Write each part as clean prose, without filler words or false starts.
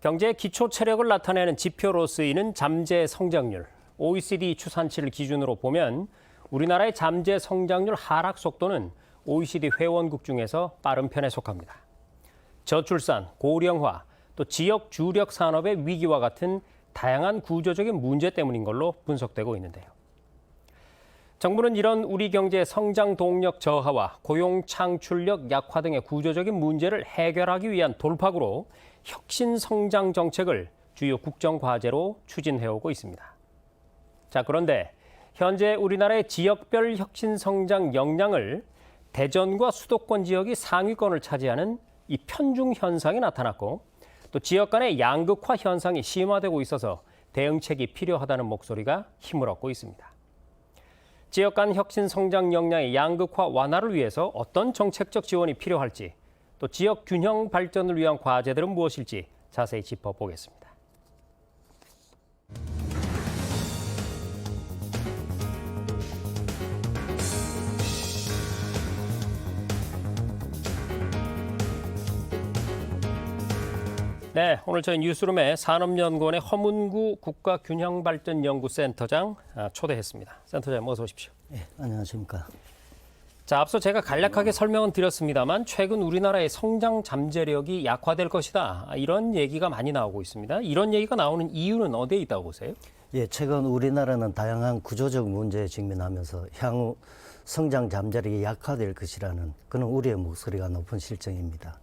경제의 기초 체력을 나타내는 지표로 쓰이는 잠재 성장률. OECD 추산치를 기준으로 보면 우리나라의 잠재 성장률 하락 속도는 OECD 회원국 중에서 빠른 편에 속합니다. 저출산, 고령화, 또 지역 주력 산업의 위기와 같은 다양한 구조적인 문제 때문인 걸로 분석되고 있는데요. 정부는 이런 우리 경제의 성장 동력 저하와 고용 창출력 약화 등의 구조적인 문제를 해결하기 위한 돌파구로 혁신 성장 정책을 주요 국정 과제로 추진해오고 있습니다. 자, 그런데 현재 우리나라의 지역별 혁신 성장 역량을 대전과 수도권 지역이 상위권을 차지하는 이 편중 현상이 나타났고, 또 지역 간의 양극화 현상이 심화되고 있어서 대응책이 필요하다는 목소리가 힘을 얻고 있습니다. 지역 간 혁신 성장 역량의 양극화 완화를 위해서 어떤 정책적 지원이 필요할지, 또 지역 균형 발전을 위한 과제들은 무엇일지 자세히 짚어보겠습니다. 네, 오늘 저희 뉴스룸에 산업연구원의 허문구 국가균형발전연구센터장 초대했습니다. 센터장님 어서 오십시오. 네, 안녕하십니까. 자, 앞서 제가 간략하게 설명은 드렸습니다만 최근 우리나라의 성장 잠재력이 약화될 것이다. 이런 얘기가 많이 나오고 있습니다. 이런 얘기가 나오는 이유는 어디에 있다고 보세요? 예, 최근 우리나라는 다양한 구조적 문제에 직면하면서 향후 성장 잠재력이 약화될 것이라는 그런 우려의 목소리가 높은 실정입니다.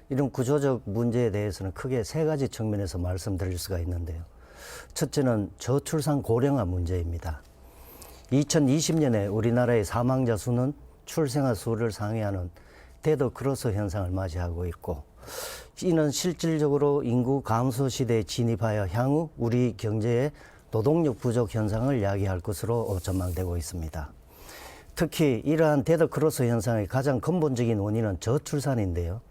이런 구조적 문제에 대해서는 크게 세 가지 측면에서 말씀드릴 수가 있는데요. 첫째는 저출산 고령화 문제입니다. 2020년에 우리나라의 사망자 수는 출생아 수를 상회하는 데드 크로스 현상을 맞이하고 있고, 이는 실질적으로 인구 감소 시대에 진입하여 향후 우리 경제의 노동력 부족 현상을 야기할 것으로 전망되고 있습니다. 특히 이러한 데드 크로스 현상의 가장 근본적인 원인은 저출산인데요.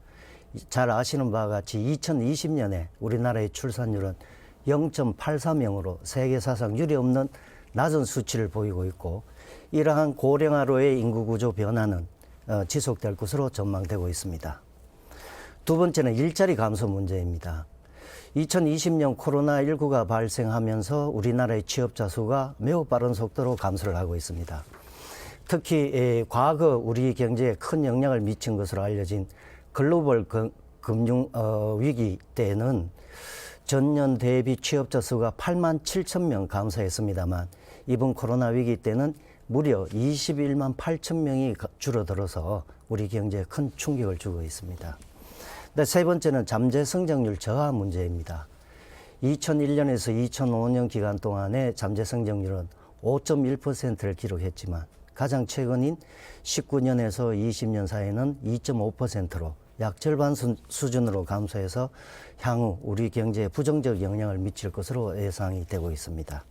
잘 아시는 바와 같이 2020년에 우리나라의 출산율은 0.83명으로 세계 사상 유례없는 낮은 수치를 보이고 있고, 이러한 고령화로의 인구 구조 변화는 지속될 것으로 전망되고 있습니다. 두 번째는 일자리 감소 문제입니다. 2020년 코로나19가 발생하면서 우리나라의 취업자 수가 매우 빠른 속도로 감소를 하고 있습니다. 특히 과거 우리 경제에 큰 영향을 미친 것으로 알려진 글로벌 금융 위기 때에는 전년 대비 취업자 수가 8만 7천 명 감소했습니다만, 이번 코로나 위기 때는 무려 21만 8천 명이 줄어들어서 우리 경제에 큰 충격을 주고 있습니다. 세 번째는 잠재 성장률 저하 문제입니다. 2001년에서 2005년 기간 동안에 잠재 성장률은 5.1%를 기록했지만 가장 최근인 19년에서 20년 사이에는 2.5%로 약 절반 수준으로 감소해서 향후 우리 경제에 부정적 영향을 미칠 것으로 예상이 되고 있습니다.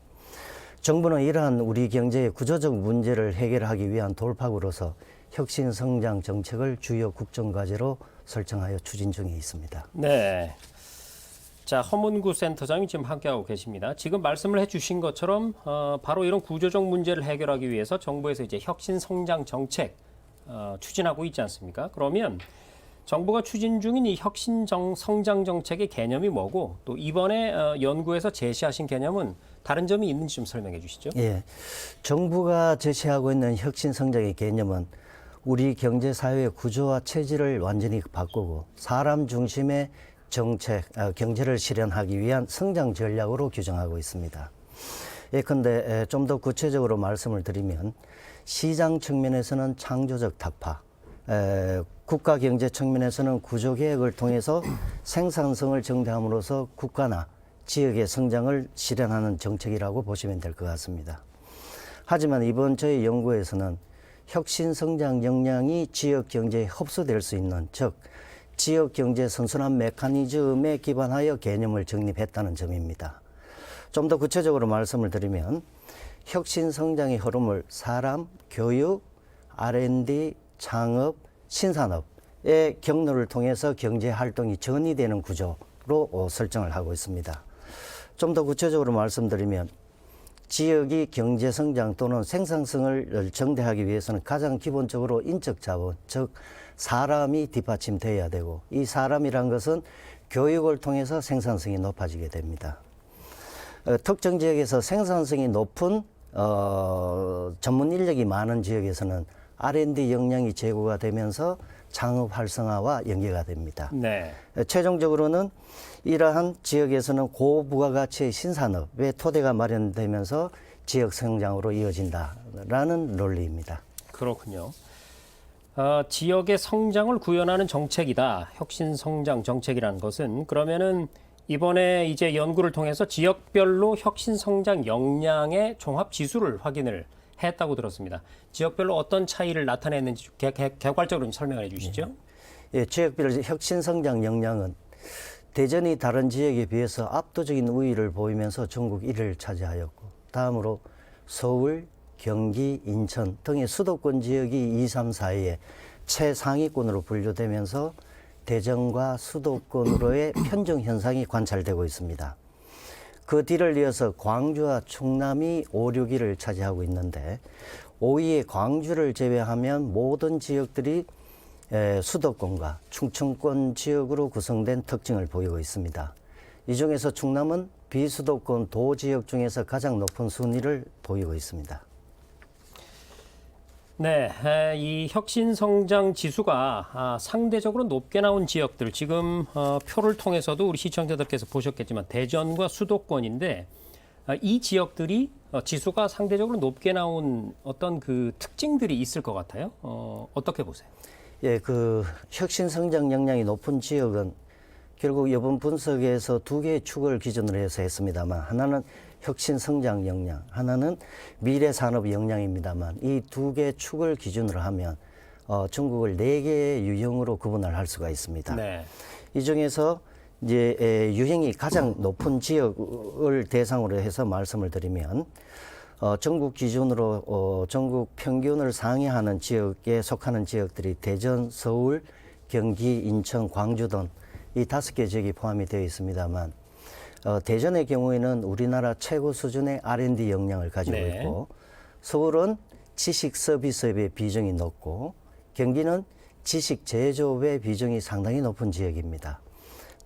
정부는 이러한 우리 경제의 구조적 문제를 해결하기 위한 돌파구로서 혁신 성장 정책을 주요 국정과제로 설정하여 추진 중에 있습니다. 네. 자, 허문구 센터장이 지금 함께하고 계십니다. 지금 말씀을 해주신 것처럼 바로 이런 구조적 문제를 해결하기 위해서 정부에서 이제 혁신 성장 정책 추진하고 있지 않습니까? 그러면 정부가 추진 중인 이 혁신 성장 정책의 개념이 뭐고, 또 이번에 연구에서 제시하신 개념은 다른 점이 있는지 좀 설명해 주시죠. 예, 정부가 제시하고 있는 혁신 성장의 개념은 우리 경제 사회의 구조와 체질을 완전히 바꾸고 사람 중심의 정책, 경제를 실현하기 위한 성장 전략으로 규정하고 있습니다. 예컨대 좀 더 구체적으로 말씀을 드리면, 시장 측면에서는 창조적 타파, 국가 경제 측면에서는 구조 개혁을 통해서 생산성을 증대함으로써 국가나 지역의 성장을 실현하는 정책이라고 보시면 될 것 같습니다. 하지만 이번 저희 연구에서는 혁신 성장 역량이 지역 경제에 흡수될 수 있는, 즉 지역 경제 선순환 메커니즘에 기반하여 개념을 정립했다는 점입니다. 좀 더 구체적으로 말씀을 드리면, 혁신 성장의 흐름을 사람, 교육, R&D, 창업, 신산업의 경로를 통해서 경제 활동이 전이되는 구조로 설정을 하고 있습니다. 좀 더 구체적으로 말씀드리면, 지역이 경제 성장 또는 생산성을 증대하기 위해서는 가장 기본적으로 인적 자원, 즉 사람이 뒷받침돼야 되고, 이 사람이란 것은 교육을 통해서 생산성이 높아지게 됩니다. 특정 지역에서 생산성이 높은 전문 인력이 많은 지역에서는 R&D 역량이 제고가 되면서 창업 활성화와 연계가 됩니다. 네. 최종적으로는 이러한 지역에서는 고부가가치의 신산업의 토대가 마련되면서 지역 성장으로 이어진다라는 논리입니다. 그렇군요. 지역의 성장을 구현하는 정책이다. 혁신 성장 정책이라는 것은 그러면은 이번에 이제 연구를 통해서 지역별로 혁신 성장 역량의 종합 지수를 확인을 했다고 들었습니다. 지역별로 어떤 차이를 나타냈는지 개괄적으로 좀 설명해 주시죠. 예, 지역별 혁신 성장 역량은 대전이 다른 지역에 비해서 압도적인 우위를 보이면서 전국 1위를 차지하였고, 다음으로 서울, 경기, 인천 등의 수도권 지역이 2, 3, 4위에 최상위권으로 분류되면서 대전과 수도권으로의 편중 현상이 관찰되고 있습니다. 그 뒤를 이어서 광주와 충남이 5, 6위를 차지하고 있는데 5위의 광주를 제외하면 모든 지역들이 수도권과 충청권 지역으로 구성된 특징을 보이고 있습니다. 이 중에서 충남은 비수도권 도지역 중에서 가장 높은 순위를 보이고 있습니다. 네, 이 혁신 성장 지수가 상대적으로 높게 나온 지역들 지금 표를 통해서도 우리 시청자들께서 보셨겠지만 대전과 수도권인데 이 지역들이 지수가 상대적으로 높게 나온 어떤 그 특징들이 있을 것 같아요. 어떻게 보세요? 예, 그 혁신 성장 역량이 높은 지역은 결국 이번 분석에서 두 개의 축을 기준으로 해서 했습니다만, 하나는 혁신 성장 역량, 하나는 미래 산업 역량입니다만, 이 두 개의 축을 기준으로 하면 전국을 네 개의 유형으로 구분을 할 수가 있습니다. 네. 이 중에서 이제 유형이 가장 높은 지역을 대상으로 해서 말씀을 드리면, 전국 기준으로 전국 평균을 상회하는 지역에 속하는 지역들이 대전, 서울, 경기, 인천, 광주 등 이 5개 지역이 포함이 되어 있습니다만, 대전의 경우에는 우리나라 최고 수준의 R&D 역량을 가지고 네. 있고, 서울은 지식 서비스업의 비중이 높고, 경기는 지식 제조업의 비중이 상당히 높은 지역입니다.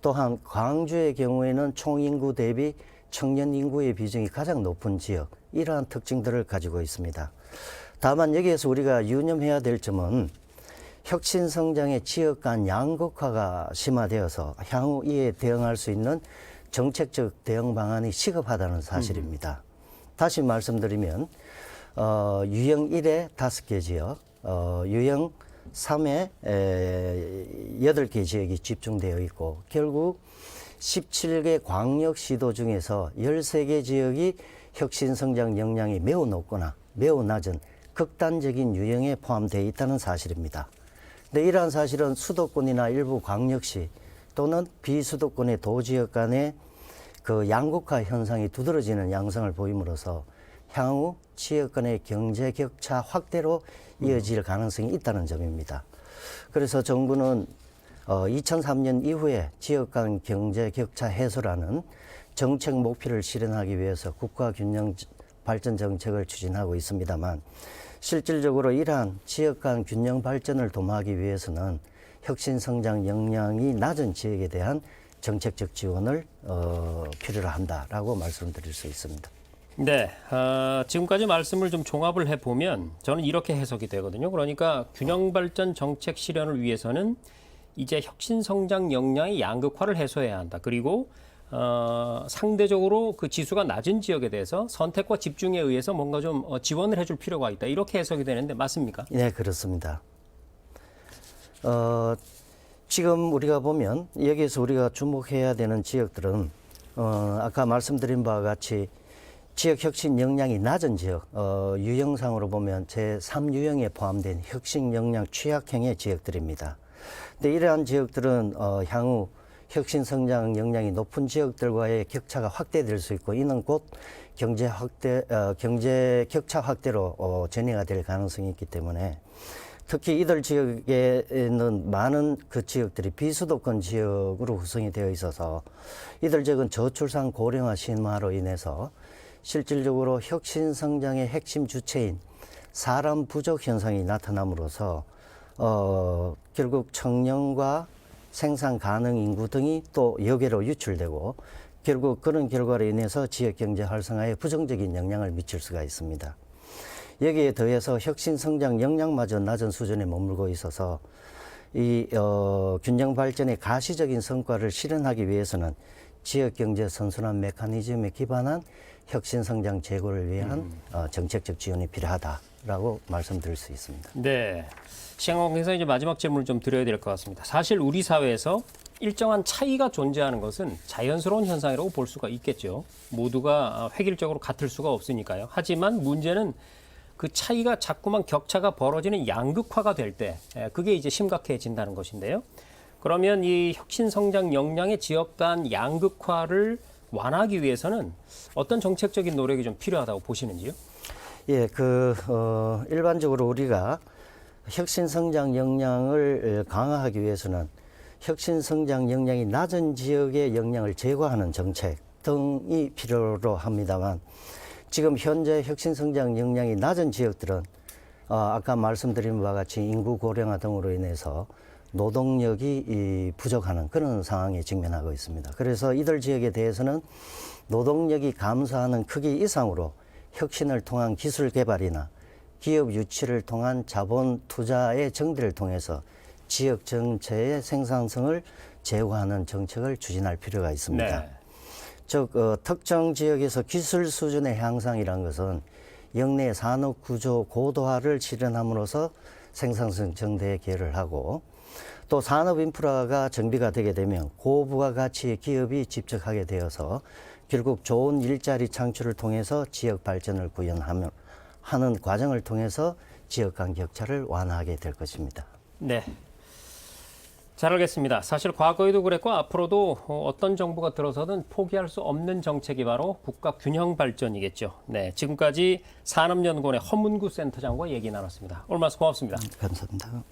또한 광주의 경우에는 총인구 대비 청년 인구의 비중이 가장 높은 지역, 이러한 특징들을 가지고 있습니다. 다만 여기에서 우리가 유념해야 될 점은 혁신 성장의 지역 간 양극화가 심화되어서 향후 이에 대응할 수 있는 정책적 대응 방안이 시급하다는 사실입니다. 다시 말씀드리면 유형 1에 5개 지역, 유형 3에 8개 지역이 집중되어 있고, 결국 17개 광역시도 중에서 13개 지역이 혁신 성장 역량이 매우 높거나 매우 낮은 극단적인 유형에 포함되어 있다는 사실입니다. 근데 이러한 사실은 수도권이나 일부 광역시 또는 비수도권의 도지역 간의 그 양극화 현상이 두드러지는 양상을 보임으로써 향후 지역 간의 경제 격차 확대로 이어질 가능성이 있다는 점입니다. 그래서 정부는 2003년 이후에 지역 간 경제 격차 해소라는 정책 목표를 실현하기 위해서 국가 균형 발전 정책을 추진하고 있습니다만, 실질적으로 이러한 지역 간 균형 발전을 도모하기 위해서는 혁신 성장 역량이 낮은 지역에 대한 정책적 지원을 필요로 한다라고 말씀드릴 수 있습니다. 네, 지금까지 말씀을 좀 종합을 해보면 저는 이렇게 해석이 되거든요. 그러니까 균형 발전 정책 실현을 위해서는 이제 혁신 성장 역량의 양극화를 해소해야 한다. 그리고 상대적으로 그 지수가 낮은 지역에 대해서 선택과 집중에 의해서 뭔가 좀 지원을 해줄 필요가 있다. 이렇게 해석이 되는데 맞습니까? 네, 그렇습니다. 지금 우리가 보면 여기에서 우리가 주목해야 되는 지역들은 아까 말씀드린 바와 같이 지역 혁신 역량이 낮은 지역, 유형상으로 보면 제3유형에 포함된 혁신 역량 취약형의 지역들입니다. 근데 이러한 지역들은 향후 혁신 성장 역량이 높은 지역들과의 격차가 확대될 수 있고, 이는 곧 경제 격차 확대로 전이가 될 가능성이 있기 때문에, 특히 이들 지역에는 많은 그 지역들이 비수도권 지역으로 구성이 되어 있어서 이들 지역은 저출산 고령화 심화로 인해서 실질적으로 혁신 성장의 핵심 주체인 사람 부족 현상이 나타남으로써 결국 청년과 생산 가능 인구 등이 또 여기로 유출되고 결국 그런 결과로 인해서 지역 경제 활성화에 부정적인 영향을 미칠 수가 있습니다. 여기에 더해서 혁신 성장 역량마저 낮은 수준에 머물고 있어서 이 균형 발전의 가시적인 성과를 실현하기 위해서는 지역 경제 선순환 메커니즘에 기반한 혁신 성장 제고를 위한 정책적 지원이 필요하다라고 말씀드릴 수 있습니다. 네. 시간 관계에서 이제 마지막 질문을 좀 드려야 될 것 같습니다. 사실 우리 사회에서 일정한 차이가 존재하는 것은 자연스러운 현상이라고 볼 수가 있겠죠. 모두가 획일적으로 같을 수가 없으니까요. 하지만 문제는 그 차이가 자꾸만 격차가 벌어지는 양극화가 될 때 그게 이제 심각해진다는 것인데요. 그러면 이 혁신 성장 역량의 지역 간 양극화를 완화하기 위해서는 어떤 정책적인 노력이 좀 필요하다고 보시는지요? 예, 일반적으로 우리가 혁신 성장 역량을 강화하기 위해서는 혁신 성장 역량이 낮은 지역의 역량을 제고하는 정책 등이 필요로 합니다만 지금 현재 혁신 성장 역량이 낮은 지역들은 아까 말씀드린 바와 같이 인구 고령화 등으로 인해서 노동력이 부족하는 그런 상황에 직면하고 있습니다. 그래서 이들 지역에 대해서는 노동력이 감소하는 크기 이상으로 혁신을 통한 기술 개발이나 기업 유치를 통한 자본 투자의 정비를 통해서 지역 전체의 생산성을 제고하는 정책을 추진할 필요가 있습니다. 네. 즉 특정 지역에서 기술 수준의 향상이란 것은 역내 산업 구조 고도화를 실현함으로써 생산성 정대에 기여를 하고 또 산업 인프라가 정비가 되게 되면 고부가가치의 기업이 집적하게 되어서 결국 좋은 일자리 창출을 통해서 지역 발전을 구현하는 과정을 통해서 지역 간 격차를 완화하게 될 것입니다. 네. 잘 알겠습니다. 사실 과거에도 그랬고 앞으로도 어떤 정부가 들어서든 포기할 수 없는 정책이 바로 국가 균형 발전이겠죠. 네, 지금까지 산업연구원의 허문구 센터장과 얘기 나눴습니다. 오늘 말씀 고맙습니다. 감사합니다.